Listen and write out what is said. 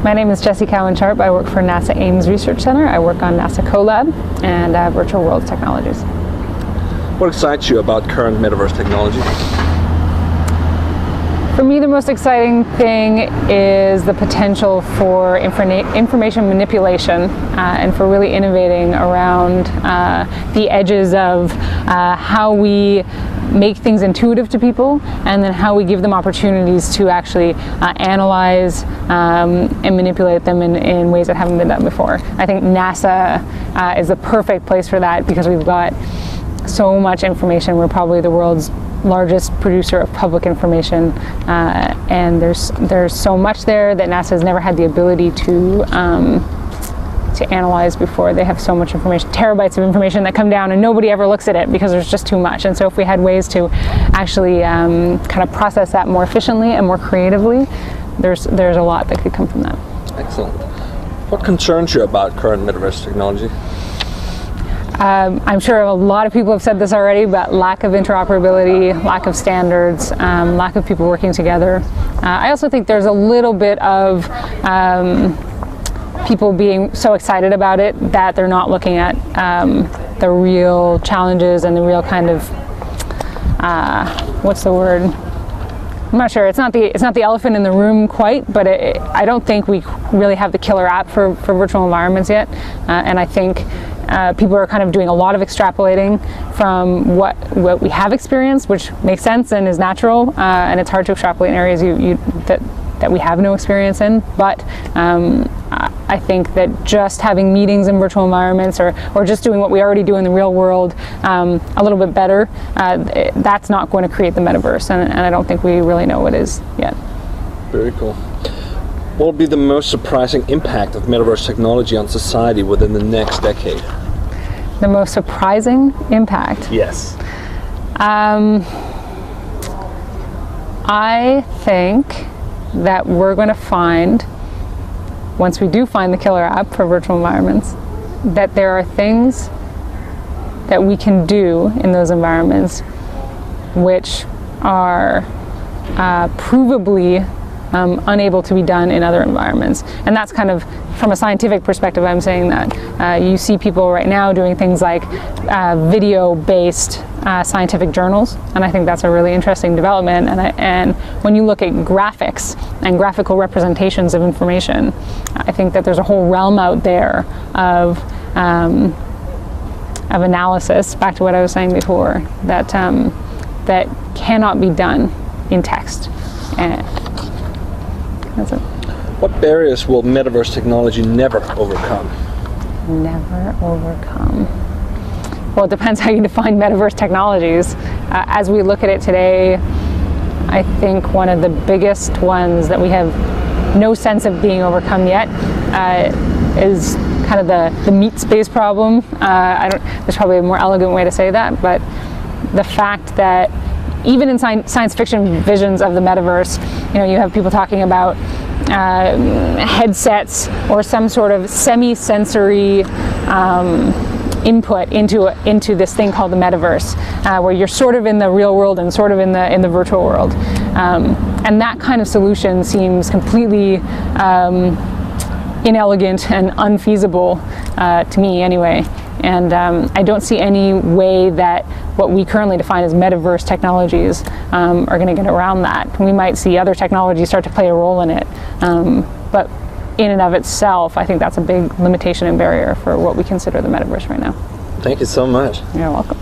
My name is Jessy Cowan. I work for NASA Ames Research Center. I work on NASA CoLab and virtual world technologies. What excites you about current metaverse technology? For me, the most exciting thing is the potential for information manipulation and for really innovating around the edges of how we make things intuitive to people, and then how we give them opportunities to actually analyze and manipulate them in ways that haven't been done before. I think NASA is the perfect place for that because we've got so much information. We're probably the world's largest producer of public information, and there's so much there that NASA has never had the ability to analyze before. They have so much information, terabytes of information that come down, and nobody ever looks at it because there's just too much. And so if we had ways to actually kind of process that more efficiently and more creatively, there's a lot that could come from that. Excellent. What concerns you about current metaverse technology? I'm sure a lot of people have said this already, but lack of interoperability, lack of standards, lack of people working together. I also think there's a little bit of people being so excited about it that they're not looking at the real challenges and the real kind of, what's the word? I'm not sure. It's not the elephant in the room quite, but I don't think we really have the killer app for virtual environments yet. And I think people are kind of doing a lot of extrapolating from what we have experienced, which makes sense and is natural. And it's hard to extrapolate in areas that we have no experience in. But I think that just having meetings in virtual environments or just doing what we already do in the real world a little bit better, that's not going to create the metaverse, and I don't think we really know what is yet. Very cool. What will be the most surprising impact of metaverse technology on society within the next decade? The most surprising impact? Yes. I think that we're going to find, once we do find the killer app for virtual environments, that there are things that we can do in those environments which are provably unable to be done in other environments. And that's kind of, from a scientific perspective, I'm saying that. You see people right now doing things like video-based scientific journals, and I think that's a really interesting development. And when you look at graphics and graphical representations of information, I think that there's a whole realm out there of analysis, back to what I was saying before, that cannot be done in text. And that's it. What barriers will metaverse technology never overcome? Never overcome. Well, it depends how you define metaverse technologies. As we look at it today, I think one of the biggest ones that we have no sense of being overcome yet is kind of the meat space problem. There's probably a more elegant way to say that, but the fact that even in science fiction visions of the metaverse, you have people talking about headsets or some sort of semi-sensory input into this thing called the metaverse, where you're sort of in the real world and sort of in the virtual world, and that kind of solution seems completely inelegant and unfeasible to me anyway. And I don't see any way that what we currently define as metaverse technologies are going to get around that. We might see other technologies start to play a role in it, but in and of itself, I think that's a big limitation and barrier for what we consider the metaverse right now. Thank you so much. You're welcome.